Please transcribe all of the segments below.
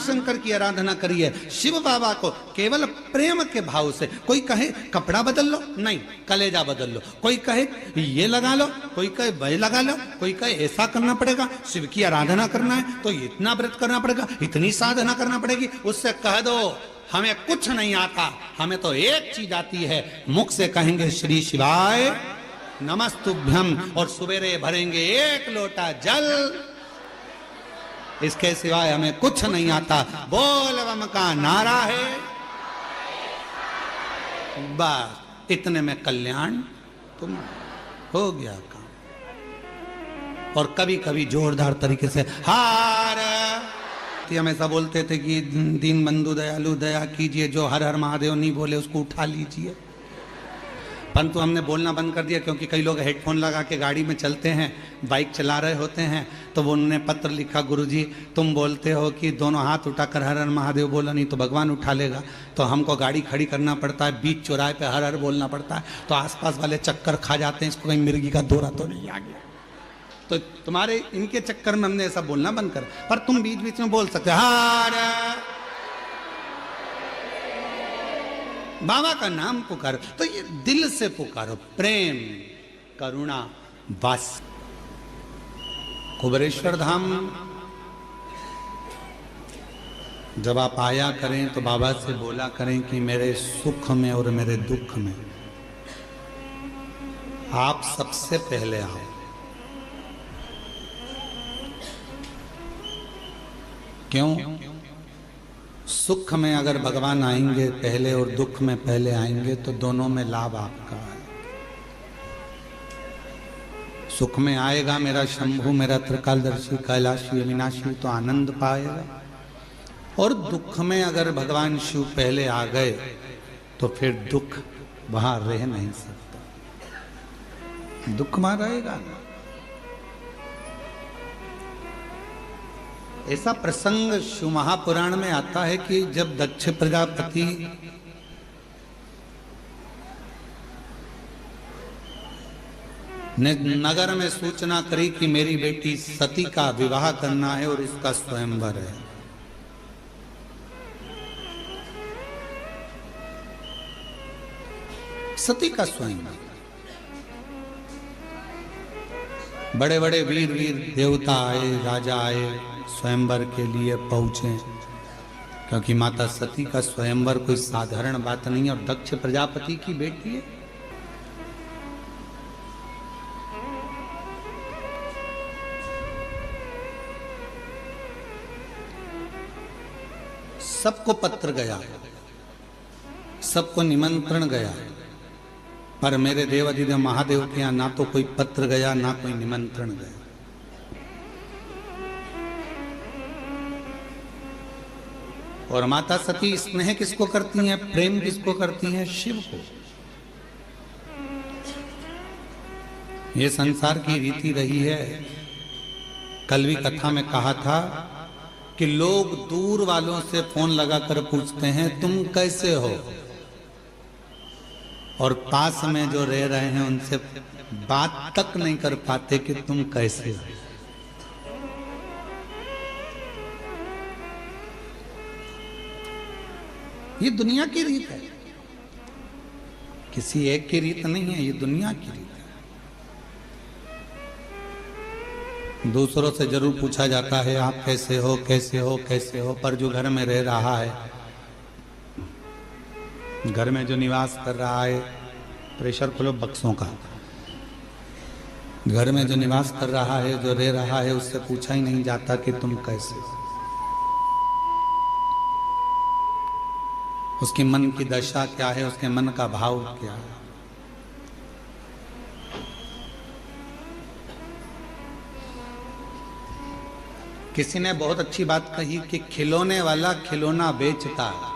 रामशंकर की आराधना करिए, शिव बाबा को केवल प्रेम के भाव से। कोई कहे कपड़ा बदल लो, नहीं, कलेजा बदल लो। कोई कहे ये लगा लो, कोई कहे वह लगा लो, कोई कहे ऐसा करना पड़ेगा, शिव की आराधना करना है तो इतना व्रत करना पड़ेगा, इतनी साधना करना पड़ेगी। उससे कह दो हमें कुछ नहीं आता, हमें तो एक चीज आती है, मुख से कहेंगे श्री शिवाय नमस्तुभ्यम और सवेरे भरेंगे एक लोटा जल, इसके सिवाय हमें कुछ नहीं आता। बोल बम का नारा है, बस इतने में कल्याण तुम हो गया काम। और कभी कभी जोरदार तरीके से हार, हम ऐसा बोलते थे कि दीन बंधु दयालु दया कीजिए, जो हर हर महादेव नहीं बोले उसको उठा लीजिए। परंतु हमने बोलना बंद कर दिया, क्योंकि कई लोग हेडफोन लगा के गाड़ी में चलते हैं, बाइक चला रहे होते हैं, तो वो उन्होंने पत्र लिखा, गुरुजी तुम बोलते हो कि दोनों हाथ उठाकर हर हर महादेव बोला नहीं तो भगवान उठा लेगा, तो हमको गाड़ी खड़ी करना पड़ता है, बीच चौराहे पे हर हर बोलना पड़ता है, तो आसपास वाले चक्कर खा जाते हैं, इसको कहीं मिर्गी का दौरा तो नहीं आ गया। तो तुम्हारे इनके चक्कर में हमने ऐसा बोलना बंद कर, पर तुम बीच बीच में बोल सकते हार, बाबा का नाम पुकारो, तो ये दिल से पुकारो, प्रेम करुणा बस। कुबेरेश्वर धाम जब आप आया करें तो बाबा से बोला करें कि मेरे सुख में और मेरे दुख में आप सबसे पहले आओ। क्यों? सुख में अगर भगवान आएंगे पहले और दुख में पहले आएंगे तो दोनों में लाभ आपका है। सुख में आएगा मेरा शंभु, मेरा त्रिकालदर्शी कैलाशी अविनाशी, तो आनंद पाएगा, और दुख में अगर भगवान शिव पहले आ गए तो फिर दुख वहां रह नहीं सकता, दुख वहां रहेगा ना। ऐसा प्रसंग शिव महापुराण में आता है कि जब दक्ष प्रजापति ने नगर में सूचना करी कि मेरी बेटी सती का विवाह करना है और इसका स्वयंवर है, सती का स्वयंवर, बड़े बड़े वीर देवता आए, राजा आए, स्वयंवर के लिए पहुंचे, क्योंकि माता सती का स्वयंवर कोई साधारण बात नहीं है, और दक्ष प्रजापति की बेटी है। सबको पत्र गया, सबको निमंत्रण गया, पर मेरे देवाधिदेव महादेव के यहां ना तो कोई पत्र गया ना कोई निमंत्रण गया। और माता सती स्नेह किसको करती हैं, प्रेम किसको करती हैं? शिव को। ये संसार की रीति रही है। कल भी कथा में कहा था कि लोग दूर वालों से फोन लगाकर पूछते हैं तुम कैसे हो, और पास में जो रह रहे हैं उनसे बात तक नहीं कर पाते कि तुम कैसे हो। ये दुनिया की रीत है, किसी एक की रीत नहीं है, ये दुनिया की रीत है। दूसरों से जरूर पूछा जाता है आप कैसे हो कैसे हो कैसे हो, पर जो घर में रह रहा है, घर में जो निवास कर रहा है, प्रेशर खोलो बक्सों का, घर में जो निवास कर रहा है, जो रह रहा है, उससे पूछा ही नहीं जाता कि तुम कैसे हो। उसके मन की दशा क्या है, उसके मन का भाव क्या है। किसी ने बहुत अच्छी बात कही कि खिलौने वाला खिलौना बेचता है,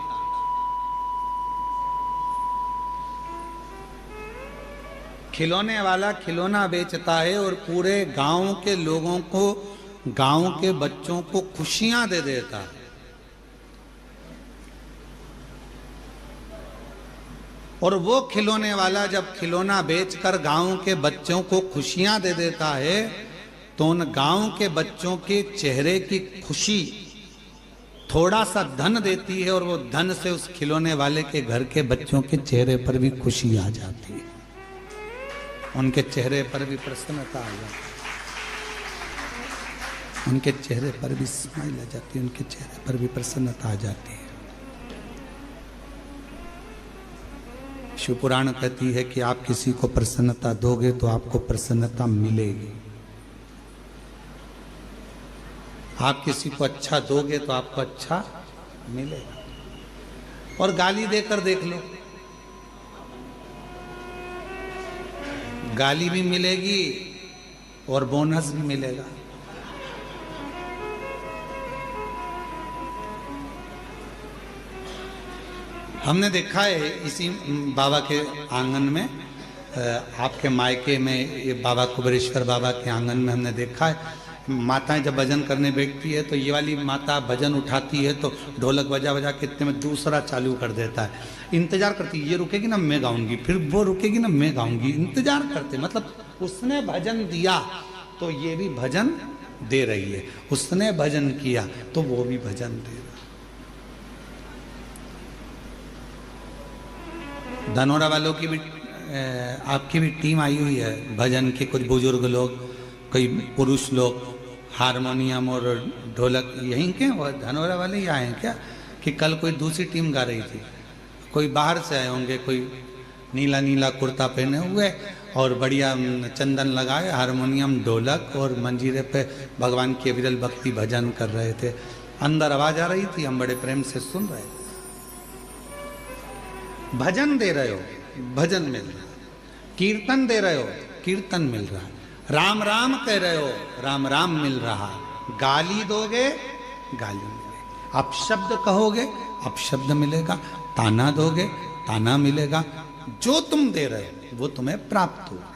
खिलौने वाला खिलौना बेचता है और पूरे गांव के लोगों को, गांव के बच्चों को खुशियां दे देता है। और वो खिलौने वाला जब खिलौना बेचकर गांव के बच्चों को खुशियां दे देता है, तो उन गांव के बच्चों के चेहरे की खुशी थोड़ा सा धन देती है और वो धन से उस खिलौने वाले के घर के बच्चों के चेहरे पर भी खुशी आ जाती है, उनके चेहरे पर भी प्रसन्नता आ जाती है, उनके चेहरे पर भी स्माइल आ जाती है, उनके चेहरे पर भी प्रसन्नता आ जाती है। शिव पुराण कहती है कि आप किसी को प्रसन्नता दोगे तो आपको प्रसन्नता मिलेगी, आप किसी को अच्छा दोगे तो आपको अच्छा मिलेगा। और गाली देकर देख लो, गाली भी मिलेगी और बोनस भी मिलेगा। हमने देखा है इसी बाबा के आंगन में, आपके मायके में, ये बाबा कुबेरेश्वर बाबा के आंगन में हमने देखा है, माताएं जब भजन करने बैठती है तो ये वाली माता भजन उठाती है तो ढोलक बजा बजा के इतने में दूसरा चालू कर देता है, इंतजार करती है, ये रुकेगी ना मैं गाऊंगी, फिर वो रुकेगी ना मैं गाऊंगी, इंतजार करते, मतलब उसने भजन दिया तो ये भी भजन दे रही है, उसने भजन किया तो वो भी भजन दे रहा। धनोरा वालों की भी आपकी भी टीम आई हुई है भजन के, कुछ बुजुर्ग लोग, कोई पुरुष लोग, हारमोनियम और ढोलक यहीं के वो धनोरा वाले ही आए हैं क्या? कि कल कोई दूसरी टीम गा रही थी, कोई बाहर से आए होंगे, कोई नीला नीला कुर्ता पहने हुए और बढ़िया चंदन लगाए, हारमोनियम ढोलक और मंजीरे पे भगवान की अविरल भक्ति भजन कर रहे थे। अंदर आवाज आ रही थी, हम बड़े प्रेम से सुन रहे थे। भजन दे रहे हो, भजन मिल रहा है, कीर्तन दे रहे हो, कीर्तन मिल रहा है, राम राम कह रहे हो, राम राम मिल रहा, गाली दोगे गाली मिलेगी, अपशब्द कहोगे अपशब्द मिलेगा, ताना दोगे ताना मिलेगा, जो तुम दे रहे हो वो तुम्हें प्राप्त होगा।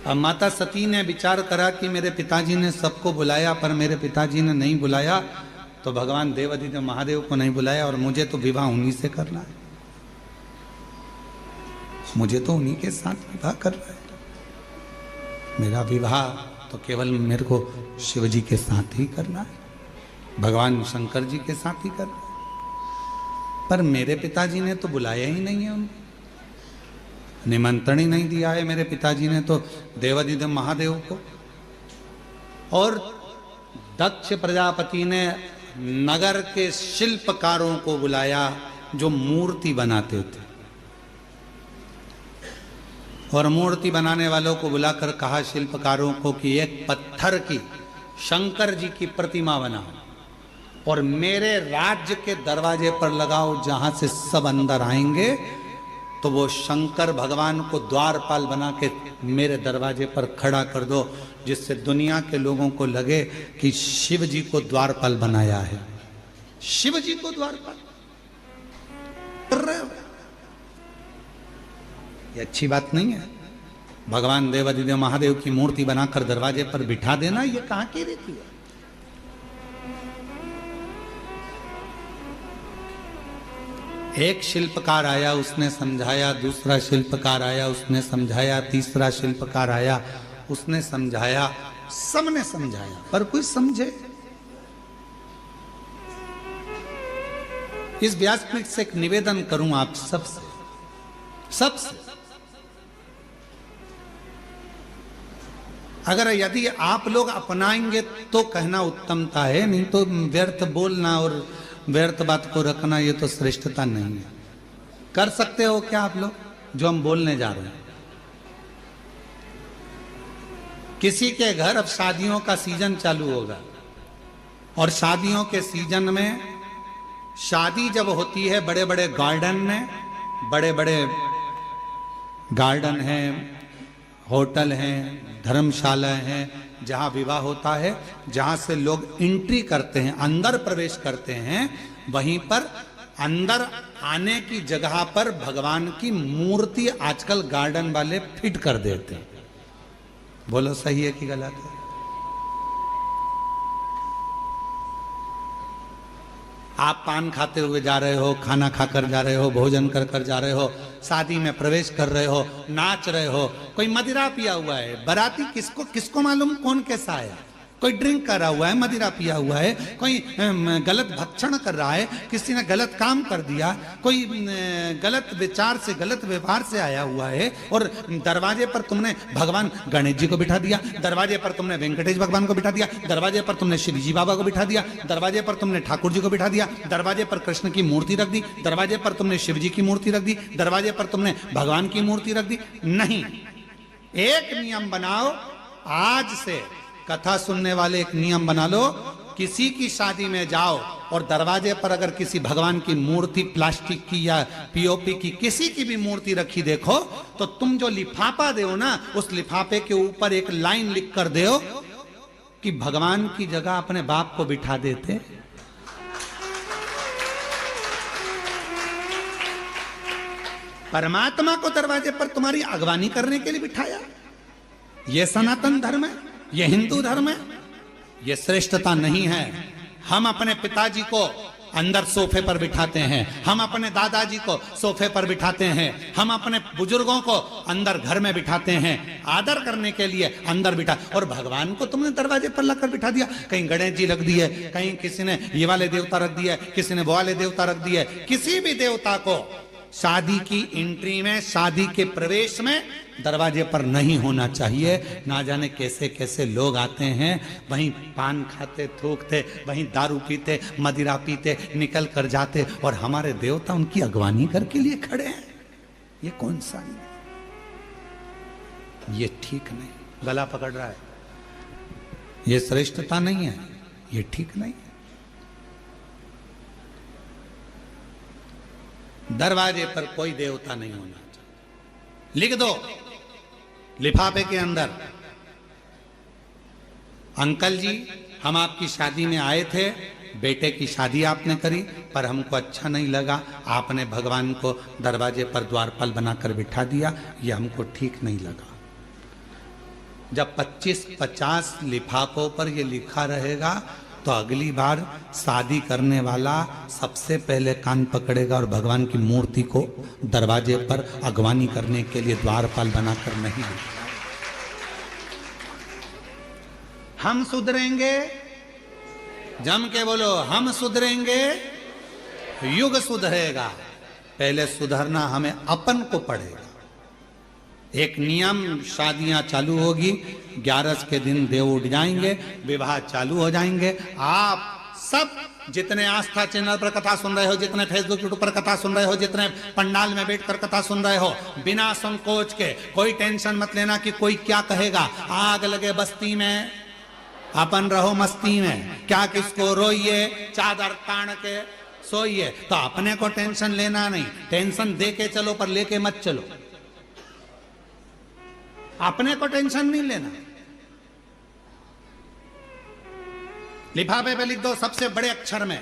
अब माता सती ने विचार करा कि मेरे पिताजी ने सबको बुलाया पर मेरे पिताजी ने नहीं बुलाया, तो भगवान देवाधिदेव महादेव को नहीं बुलाया और मुझे तो विवाह उन्हीं से करना है, मुझे तो उन्हीं के साथ विवाह करना है, मेरा विवाह तो केवल मेरे को शिव जी के साथ ही करना है, भगवान शंकर जी के साथ ही करना है। पर मेरे पिताजी ने तो बुलाया ही नहीं है, उनको निमंत्रण ही नहीं दिया है मेरे पिताजी ने तो देवाधिदेव महादेव को। और दक्ष प्रजापति ने नगर के शिल्पकारों को बुलाया जो मूर्ति बनाते थे, और मूर्ति बनाने वालों को बुलाकर कहा शिल्पकारों को कि एक पत्थर की शंकर जी की प्रतिमा बनाओ और मेरे राज्य के दरवाजे पर लगाओ, जहां से सब अंदर आएंगे तो वो शंकर भगवान को द्वारपाल बना के मेरे दरवाजे पर खड़ा कर दो, जिससे दुनिया के लोगों को लगे कि शिव जी को द्वारपाल बनाया है, शिव जी को द्वारपाल। ये अच्छी बात नहीं है। भगवान देवाधिदेव महादेव की मूर्ति बनाकर दरवाजे पर बिठा देना, ये कहां की रीति है? एक शिल्पकार आया, उसने समझाया, दूसरा शिल्पकार आया, उसने समझाया, तीसरा शिल्पकार आया, उसने समझाया, सबने समझाया, पर कोई समझे? इस व्यासपीठ से एक निवेदन करूं आप सबसे, अगर यदि आप लोग अपनाएंगे तो कहना उत्तमता है, नहीं तो व्यर्थ बोलना और व्यर्थ बात को रखना ये तो श्रेष्ठता नहीं है। कर सकते हो क्या आप लोग जो हम बोलने जा रहे हैं? किसी के घर अब शादियों का सीजन चालू होगा और शादियों के सीजन में शादी जब होती है बड़े बड़े गार्डन में, बड़े बड़े गार्डन हैं, होटल हैं, धर्मशाला हैं, जहां विवाह होता है, जहां से लोग एंट्री करते हैं, अंदर प्रवेश करते हैं, वहीं पर अंदर आने की जगह पर भगवान की मूर्ति आजकल गार्डन वाले फिट कर देते हैं। बोलो सही है कि गलत है? आप पान खाते हुए जा रहे हो, खाना खाकर जा रहे हो, भोजन कर कर जा रहे हो, शादी में प्रवेश कर रहे हो, नाच रहे हो, कोई मदिरा पिया हुआ है, बाराती किसको मालूम कौन कैसा आया, कोई ड्रिंक करा हुआ है, मदिरा पिया हुआ है, कोई गलत भक्षण कर रहा है, किसी ने गलत काम कर दिया, कोई गलत विचार से गलत व्यवहार से आया हुआ है, और दरवाजे पर तुमने भगवान गणेश जी को बिठा दिया, दरवाजे पर तुमने वेंकटेश भगवान को बिठा दिया, दरवाजे पर तुमने श्री जी बाबा को बिठा दिया, दरवाजे पर तुमने ठाकुर जी को बिठा दिया, दरवाजे पर कृष्ण की मूर्ति रख दी, दरवाजे पर तुमने शिव जी की मूर्ति रख दी, दरवाजे पर तुमने भगवान की मूर्ति रख दी। नहीं, एक नियम बनाओ, आज से कथा सुनने वाले एक नियम बना लो, किसी की शादी में जाओ और दरवाजे पर अगर किसी भगवान की मूर्ति प्लास्टिक की या पीओपी की किसी की भी मूर्ति रखी देखो, तो तुम जो लिफाफा दो ना, उस लिफाफे के ऊपर एक लाइन लिख कर दो कि भगवान की जगह अपने बाप को बिठा देते। परमात्मा को दरवाजे पर तुम्हारी अगवानी करने के लिए बिठाया। यह सनातन धर्म है, यह हिंदू धर्म है, यह श्रेष्ठता नहीं है। हम अपने पिताजी को अंदर सोफे पर बिठाते हैं, हम अपने दादाजी को सोफे पर बिठाते हैं, हम अपने बुजुर्गों को अंदर घर में बिठाते हैं, आदर करने के लिए अंदर बिठा। और भगवान को तुमने दरवाजे पर लाकर बिठा दिया। कहीं गणेश जी रख दिए, कहीं किसी ने ये वाले देवता रख दिए, किसी ने वो वाले देवता रख दिए। किसी भी देवता को शादी की एंट्री में, शादी के प्रवेश में दरवाजे पर नहीं होना चाहिए। ना जाने कैसे कैसे लोग आते हैं, वहीं पान खाते, थूकते, वहीं दारू पीते, मदिरा पीते, निकल कर जाते, और हमारे देवता उनकी अगवानी करके लिए खड़े हैं। ये कौन सा नहीं, ये ठीक नहीं, गला पकड़ रहा है, ये श्रेष्ठता नहीं है, ये ठीक नहीं है। दरवाजे पर कोई देवता नहीं होना चाहिए। लिख दो लिफाफे के अंदर, अंकल जी हम आपकी शादी में आए थे, बेटे की शादी आपने करी, पर हमको अच्छा नहीं लगा, आपने भगवान को दरवाजे पर द्वारपाल बनाकर बिठा दिया, ये हमको ठीक नहीं लगा। जब 25-50 लिफाफों पर ये लिखा रहेगा, तो अगली बार शादी करने वाला सबसे पहले कान पकड़ेगा और भगवान की मूर्ति को दरवाजे पर अगवानी करने के लिए द्वारपाल बनाकर नहीं देगा। हम सुधरेंगे, जम के बोलो, हम सुधरेंगे, युग सुधरेगा। पहले सुधरना हमें अपन को पड़ेगा। एक नियम, शादियां चालू होगी, 11 के दिन देव उठ जाएंगे, विवाह चालू हो जाएंगे। आप सब जितने आस्था चैनल पर कथा सुन रहे हो, जितने फेसबुक यूट्यूब पर कथा सुन रहे हो, जितने पंडाल में बैठकर कथा सुन रहे हो, बिना संकोच के, कोई टेंशन मत लेना कि कोई क्या कहेगा। आग लगे बस्ती में, अपन रहो मस्ती में, क्या किसको रोइए, चादर तान के सोइए। तो अपने को टेंशन लेना नहीं, टेंशन दे के चलो पर लेके मत चलो। अपने को टेंशन नहीं लेना। लिफाफे पे लिख दो सबसे बड़े अक्षर में,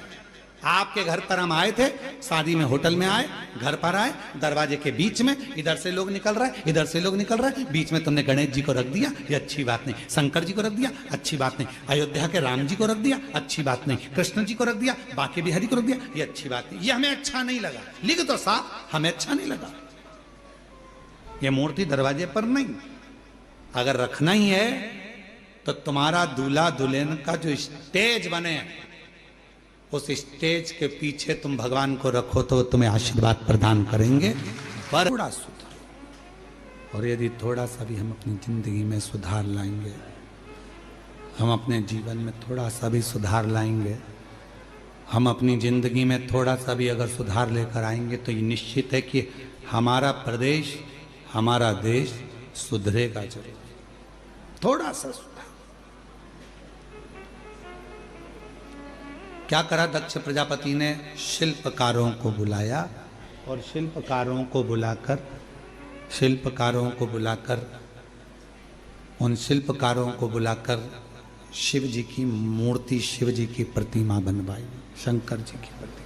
आपके घर पर हम आए थे, शादी में होटल में आए, घर पर आए, दरवाजे के बीच में, इधर से लोग निकल रहे, इधर से लोग निकल रहे, बीच में तुमने गणेश जी को रख दिया, ये अच्छी बात नहीं। शंकर जी को रख दिया, अच्छी बात नहीं। अयोध्या के राम जी को रख दिया, अच्छी बात नहीं। कृष्ण जी को रख दिया, बाकी बिहारी को रख दिया, ये अच्छी बात नहीं। ये हमें अच्छा नहीं लगा। लिख दो साहब, हमें अच्छा नहीं लगा। ये मूर्ति दरवाजे पर नहीं। अगर रखना ही है तो तुम्हारा दूल्हा दुल्हन का जो स्टेज बने, उस स्टेज के पीछे तुम भगवान को रखो तो तुम्हें आशीर्वाद प्रदान करेंगे। पर थोड़ा सुधार, और यदि थोड़ा सा भी हम अपनी जिंदगी में सुधार लाएंगे, हम अपने जीवन में थोड़ा सा भी सुधार लाएंगे, हम अपनी जिंदगी में थोड़ा सा भी अगर सुधार लेकर आएंगे, तो ये निश्चित है कि हमारा प्रदेश, हमारा देश सुधरेगा जरूर। थोड़ा सा सुधार। क्या करा दक्ष प्रजापति ने? शिल्पकारों को बुलाया, और शिल्पकारों को बुलाकर उन शिल्पकारों को बुलाकर शिव जी की मूर्ति, शिव जी की प्रतिमा बनवाई, शंकर जी की प्रतिमा।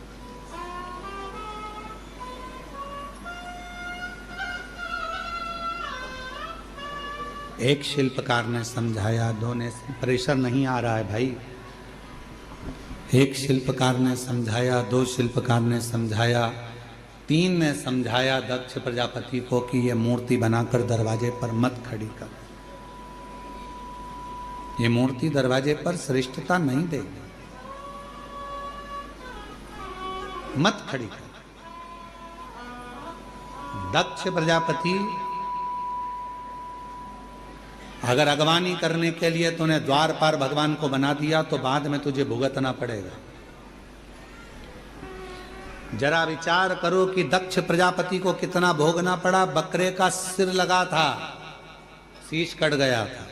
एक शिल्पकार ने समझाया, दो ने, प्रेशर नहीं आ रहा है भाई। एक शिल्पकार ने समझाया, दो शिल्पकार ने समझाया, 3 ने समझाया दक्ष प्रजापति को कि यह मूर्ति बनाकर दरवाजे पर मत खड़ी कर। ये मूर्ति दरवाजे पर श्रेष्ठता नहीं देगी, मत खड़ी कर। दक्ष प्रजापति अगर अगवानी करने के लिए तूने द्वार पार भगवान को बना दिया तो बाद में तुझे भुगतना पड़ेगा। जरा विचार करो कि दक्ष प्रजापति को कितना भोगना पड़ा। बकरे का सिर लगा था, शीश कट गया था।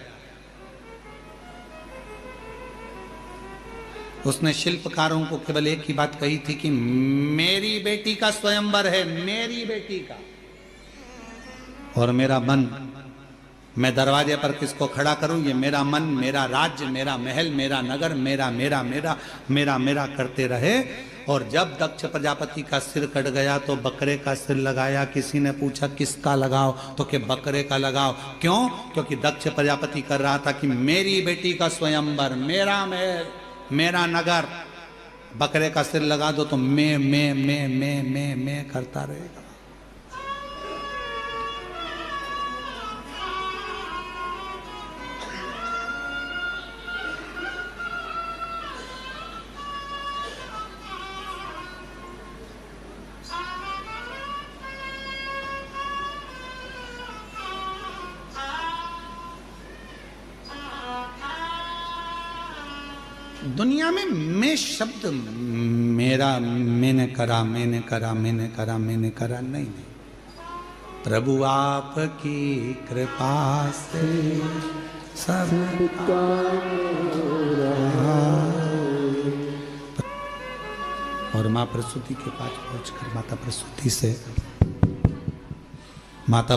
उसने शिल्पकारों को केवल एक ही बात कही थी कि मेरी बेटी का स्वयंवर है, मेरी बेटी का, और मेरा मन, मैं दरवाजे पर किसको खड़ा करूं? ये मेरा मन, मेरा राज्य, मेरा महल, मेरा नगर, मेरा मेरा मेरा मेरा मेरा करते रहे। और जब दक्ष प्रजापति का सिर कट गया तो बकरे का सिर लगाया। किसी ने पूछा किसका लगाओ, तो कि बकरे का लगाओ। क्यों? क्योंकि दक्ष प्रजापति कर रहा था कि मेरी बेटी का स्वयंवर, मेरा महल, मेरा नगर, बकरे का सिर लगा दो तो मैं करता रहेगा। दुनिया में मैं शब्द मेरा, मैंने करा, मैंने करा, मैंने करा, मैंने करा नहीं, नहीं। प्रभु आपकी कृपा से सब और माँ प्रसूति के पास पहुंचकर माता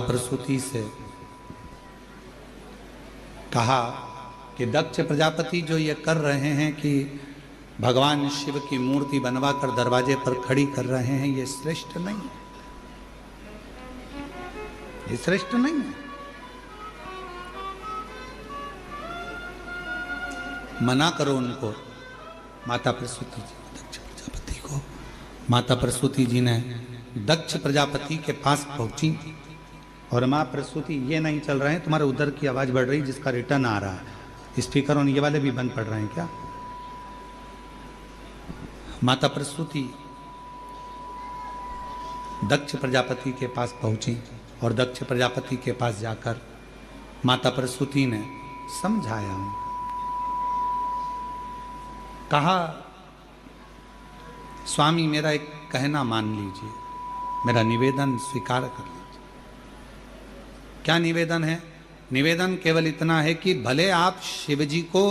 प्रसूति से कहा कि दक्ष प्रजापति जो ये कर रहे हैं कि भगवान शिव की मूर्ति बनवा कर दरवाजे पर खड़ी कर रहे हैं, ये श्रेष्ठ नहीं है, ये श्रेष्ठ नहीं है। मना करो उनको। माता प्रसूति जी दक्ष प्रजापति को, माता प्रसूति जी ने दक्ष प्रजापति के पास पहुंची और माँ प्रसूति, ये नहीं चल रहे हैं, तुम्हारे उधर की आवाज बढ़ रही जिसका रिटर्न आ रहा है, स्पीकर और ये वाले भी बंद पड़ रहे हैं क्या? माता प्रसूति दक्ष प्रजापति के पास पहुंची और दक्ष प्रजापति के पास जाकर माता प्रसूति ने समझाया, कहा स्वामी मेरा एक कहना मान लीजिए, मेरा निवेदन स्वीकार कर लीजिए। क्या निवेदन है? निवेदन केवल इतना है कि भले आप शिवजी को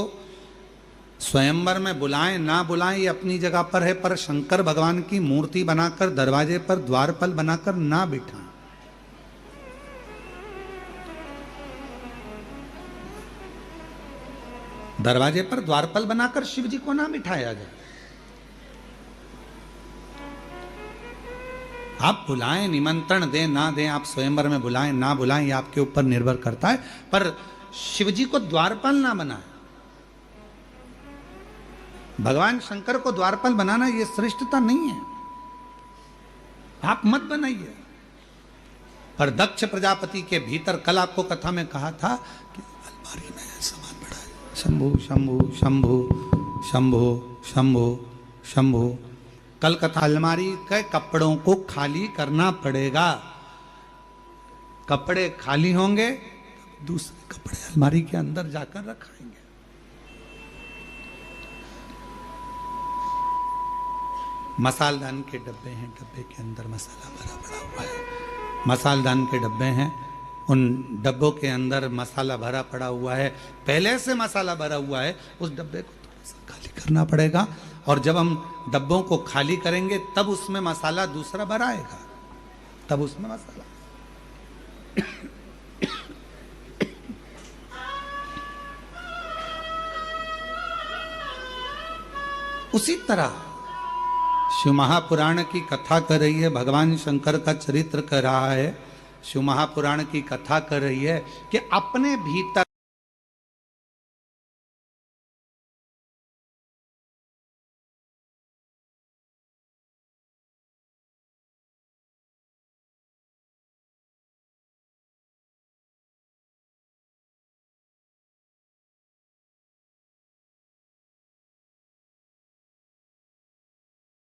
स्वयंवर में बुलाएं ना बुलाएं ये अपनी जगह पर है, पर शंकर भगवान की मूर्ति बनाकर दरवाजे पर द्वारपाल बनाकर ना बिठाएं। दरवाजे पर द्वारपाल बनाकर शिवजी को ना बिठाया जाए। आप बुलाएं, निमंत्रण दें ना दें, आप स्वयंवर में बुलाएं ना बुलाएं, ये आपके ऊपर निर्भर करता है, पर शिवजी को द्वारपाल ना बनाए। भगवान शंकर को द्वारपाल बनाना ये श्रेष्ठता नहीं है, आप मत बनाइए। पर दक्ष प्रजापति के भीतर, कल आपको कथा में कहा था कि अलमारी में सामान पड़ा है, शंभु शंभु शंभु शंभु शंभु शंभु। कल कथा, अलमारी के कपड़ों को खाली करना पड़ेगा। कपड़े खाली होंगे, दूसरे कपड़े अलमारी के अंदर जाकर रखाएंगे। मसालदान के डब्बे हैं, डब्बे के अंदर मसाला भरा पड़ा हुआ है। मसालदान के डब्बे हैं, उन डब्बों के अंदर मसाला भरा पड़ा हुआ है, पहले से मसाला भरा हुआ है, उस डब्बे को थोड़ा सा खाली करना पड़ेगा। और जब हम डब्बों को खाली करेंगे तब उसमें मसाला दूसरा भराएगा, तब उसमें मसाला। उसी तरह शिव महापुराण की कथा कर रही है, भगवान शंकर का चरित्र कर रहा है, शिव महापुराण की कथा कर रही है कि अपने भीतर